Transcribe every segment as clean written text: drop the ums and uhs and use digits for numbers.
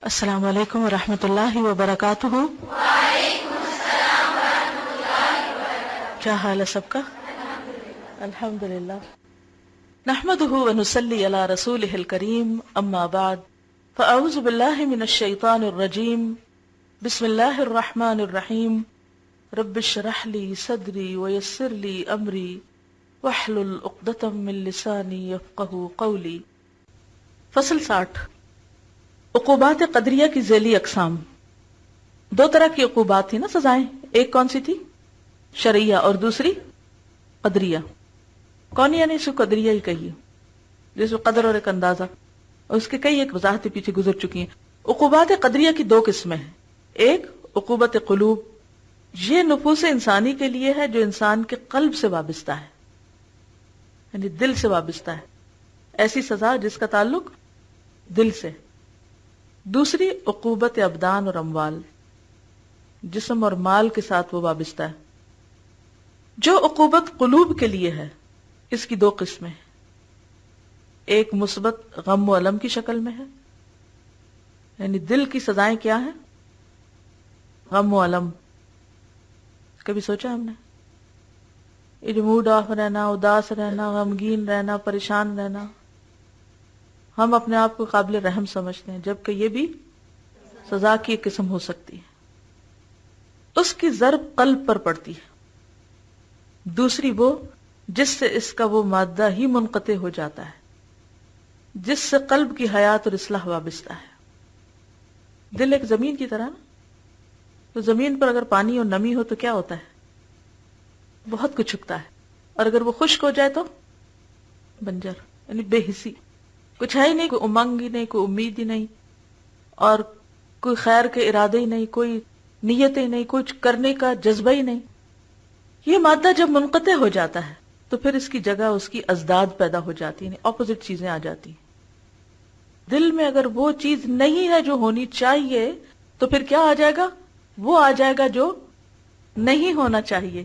السلام علیکم ورحمۃ اللہ وبرکاتہ۔ کیا حال ہے سب کا؟ الحمد للہ۔ نحمده ونصلی علی رسولہ الکریم، اما بعد فاعوذ باللہ من الشیطان الرجیم، بسم اللہ الرحمن الرحیم۔ رب اشرح لی صدری ویسر لی امری واحلل عقدۃ من لسانی یفقہوا قولی۔ فصل 60، عقوبات قدریہ کی ذیلی اقسام۔ دو طرح کی عقوبات تھی نا، سزائیں۔ ایک کون سی تھی؟ شرعیہ، اور دوسری قدریہ۔ کون یعنی اس کو قدریہ ہی کہیے، جس میں قدر اور ایک اندازہ، اور اس کے کئی ایک وضاحتیں پیچھے گزر چکی ہیں۔ عقوبات قدریہ کی دو قسمیں ہیں۔ ایک عقوبت قلوب، یہ نفوس انسانی کے لیے ہے جو انسان کے قلب سے وابستہ ہے، یعنی دل سے وابستہ ہے، ایسی سزا جس کا تعلق دل سے۔ دوسری عقوبت ابدان اور اموال، جسم اور مال کے ساتھ وہ وابستہ ہے۔ جو عقوبت قلوب کے لیے ہے اس کی دو قسمیں ہیں۔ ایک مثبت غم و الم کی شکل میں ہے، یعنی دل کی سزائیں کیا ہیں؟ غم و الم۔ کبھی سوچا ہم نے یہ جو موڈ آف رہنا، اداس رہنا، غمگین رہنا، پریشان رہنا، ہم اپنے آپ کو قابل رحم سمجھتے ہیں، جبکہ یہ بھی سزا کی ایک قسم ہو سکتی ہے۔ اس کی ضرب قلب پر پڑتی ہے۔ دوسری وہ جس سے اس کا وہ مادہ ہی منقطع ہو جاتا ہے، جس سے قلب کی حیات اور اصلاح وابستہ ہے۔ دل ایک زمین کی طرح نا، تو زمین پر اگر پانی اور نمی ہو تو کیا ہوتا ہے؟ بہت کچھ اگتا ہے، اور اگر وہ خشک ہو جائے تو بنجر، یعنی بے حسی، کچھ ہے ہی نہیں، کوئی امنگ ہی نہیں، کوئی امید ہی نہیں، اور کوئی خیر کے ارادے ہی نہیں، کوئی نیت ہی نہیں، کچھ کرنے کا جذبہ ہی نہیں۔ یہ مادہ جب منقطع ہو جاتا ہے تو پھر اس کی جگہ اس کی ازداد پیدا ہو جاتی ہیں، اپوزٹ چیزیں آ جاتی ہیں۔ دل میں اگر وہ چیز نہیں ہے جو ہونی چاہیے تو پھر کیا آ جائے گا؟ وہ آ جائے گا جو نہیں ہونا چاہیے۔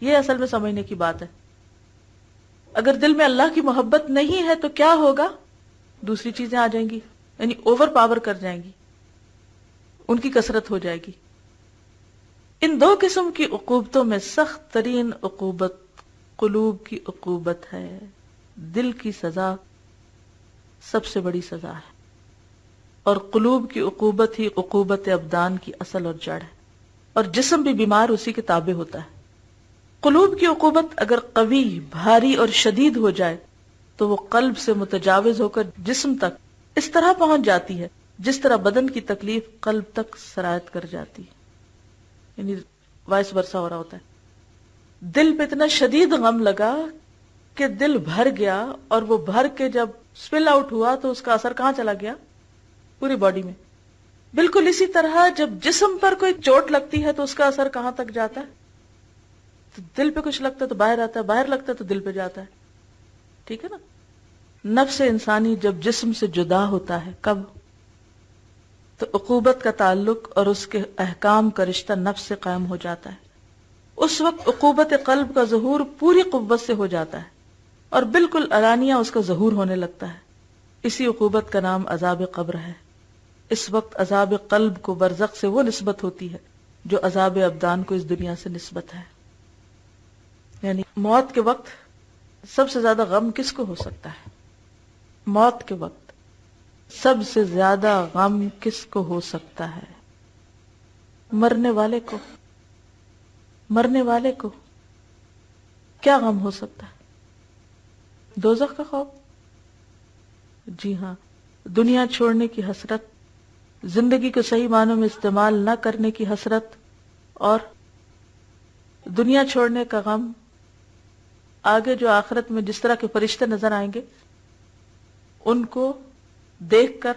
یہ اصل میں سمجھنے کی بات ہے۔ اگر دل میں اللہ کی محبت نہیں ہے تو کیا ہوگا؟ دوسری چیزیں آ جائیں گی، یعنی اوور پاور کر جائیں گی، ان کی کثرت ہو جائے گی۔ ان دو قسم کی عقوبتوں میں سخت ترین عقوبت قلوب کی عقوبت ہے۔ دل کی سزا سب سے بڑی سزا ہے، اور قلوب کی عقوبت ہی عقوبت ابدان کی اصل اور جڑ ہے، اور جسم بھی بیمار اسی کے تابع ہوتا ہے۔ قلوب کی عقوبت اگر قوی، بھاری اور شدید ہو جائے تو وہ قلب سے متجاوز ہو کر جسم تک اس طرح پہنچ جاتی ہے جس طرح بدن کی تکلیف قلب تک سرایت کر جاتی ہے، یعنی وائس ورثہ ہو رہا ہوتا ہے۔ دل پہ اتنا شدید غم لگا کہ دل بھر گیا، اور وہ بھر کے جب سپل آؤٹ ہوا تو اس کا اثر کہاں چلا گیا؟ پوری باڈی میں۔ بالکل اسی طرح جب جسم پر کوئی چوٹ لگتی ہے تو اس کا اثر کہاں تک جاتا ہے؟ تو دل پہ کچھ لگتا ہے تو باہر آتا ہے، باہر لگتا ہے تو دل پہ جاتا ہے، ٹھیک ہے نا؟ نفس انسانی جب جسم سے جدا ہوتا ہے، کب؟ تو عقوبت کا تعلق اور اس کے احکام کا رشتہ نفس سے قائم ہو جاتا ہے۔ اس وقت عقوبت قلب کا ظہور پوری قوت سے ہو جاتا ہے، اور بالکل علانیہ اس کا ظہور ہونے لگتا ہے۔ اسی عقوبت کا نام عذاب قبر ہے۔ اس وقت عذاب قلب کو برزخ سے وہ نسبت ہوتی ہے جو عذاب ابدان کو اس دنیا سے نسبت ہے۔ یعنی موت کے وقت سب سے زیادہ غم کس کو ہو سکتا ہے؟ موت کے وقت سب سے زیادہ غم کس کو ہو سکتا ہے؟ مرنے والے کو۔ مرنے والے کو کیا غم ہو سکتا ہے؟ دوزخ کا خوف؟ جی ہاں، دنیا چھوڑنے کی حسرت، زندگی کو صحیح معنوں میں استعمال نہ کرنے کی حسرت، اور دنیا چھوڑنے کا غم۔ آگے جو آخرت میں جس طرح کے فرشتے نظر آئیں گے ان کو دیکھ کر،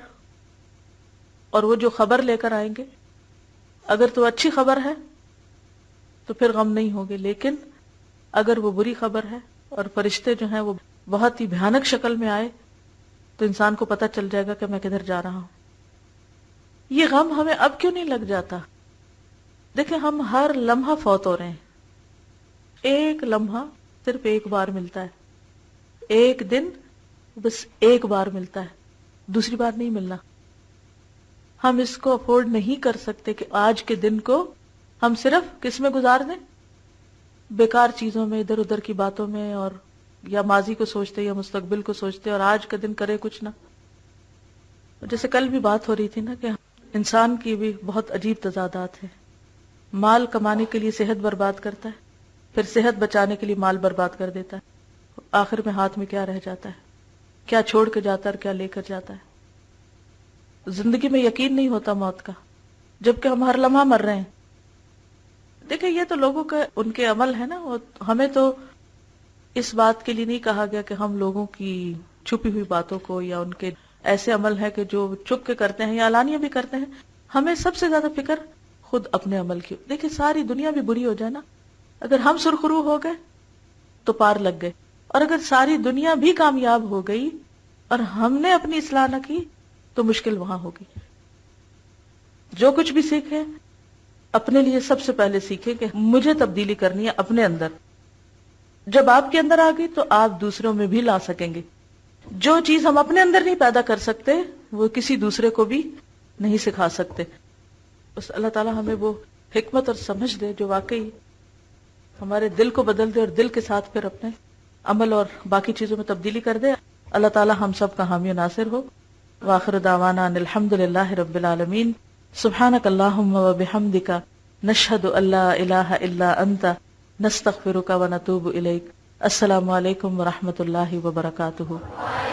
اور وہ جو خبر لے کر آئیں گے، اگر تو اچھی خبر ہے تو پھر غم نہیں ہوگے، لیکن اگر وہ بری خبر ہے اور فرشتے جو ہیں وہ بہت ہی بھیانک شکل میں آئے تو انسان کو پتہ چل جائے گا کہ میں کدھر جا رہا ہوں۔ یہ غم ہمیں اب کیوں نہیں لگ جاتا؟ دیکھیں، ہم ہر لمحہ فوت ہو رہے ہیں۔ ایک لمحہ صرف ایک بار ملتا ہے، ایک دن بس ایک بار ملتا ہے، دوسری بار نہیں ملنا۔ ہم اس کو افورڈ نہیں کر سکتے کہ آج کے دن کو ہم صرف کس میں گزار دیں؟ بیکار چیزوں میں، ادھر ادھر کی باتوں میں، اور یا ماضی کو سوچتے یا مستقبل کو سوچتے، اور آج کا دن کرے کچھ نہ. جیسے کل بھی بات ہو رہی تھی نا کہ انسان کی بھی بہت عجیب تضادات ہے. مال کمانے کے لیے صحت برباد کرتا ہے، پھر صحت بچانے کے لیے مال برباد کر دیتا ہے. آخر میں ہاتھ میں کیا رہ جاتا ہے؟ کیا چھوڑ کے جاتا ہے اور کیا لے کر جاتا ہے؟ زندگی میں یقین نہیں ہوتا موت کا، جبکہ ہم ہر لمحہ مر رہے ہیں. دیکھیں یہ تو لوگوں کا ان کے عمل ہے نا. ہمیں تو اس بات کے لیے نہیں کہا گیا کہ ہم لوگوں کی چھپی ہوئی باتوں کو یا ان کے ایسے عمل ہے کہ جو چھپ کے کرتے ہیں یا علانیہ بھی کرتے ہیں. ہمیں سب سے زیادہ فکر خود اپنے عمل کی. دیکھیں ساری دنیا بھی بری ہو جائے نا، اگر ہم سرخرو ہو گئے تو پار لگ گئے، اور اگر ساری دنیا بھی کامیاب ہو گئی اور ہم نے اپنی اصلاح نہ کی تو مشکل وہاں ہوگی. جو کچھ بھی سیکھے اپنے لیے سب سے پہلے سیکھے کہ مجھے تبدیلی کرنی ہے اپنے اندر. جب آپ کے اندر آ گئی تو آپ دوسروں میں بھی لا سکیں گے. جو چیز ہم اپنے اندر نہیں پیدا کر سکتے وہ کسی دوسرے کو بھی نہیں سکھا سکتے. بس اللہ تعالیٰ ہمیں وہ حکمت اور سمجھ دے جو واقعی ہمارے دل کو بدل دے اور دل کے ساتھ پھر اپنے عمل اور باقی چیزوں میں تبدیلی کر دے. اللہ تعالیٰ ہم سب کا حامی و ناصر ہو. وآخر دعوانا ان الحمد للہ رب العالمین. سبحانک اللہم و بحمدک نشہد ان لا الہ الا انت نستغفرک و نتوب الیک. السلام علیکم ورحمۃ اللہ وبرکاتہ.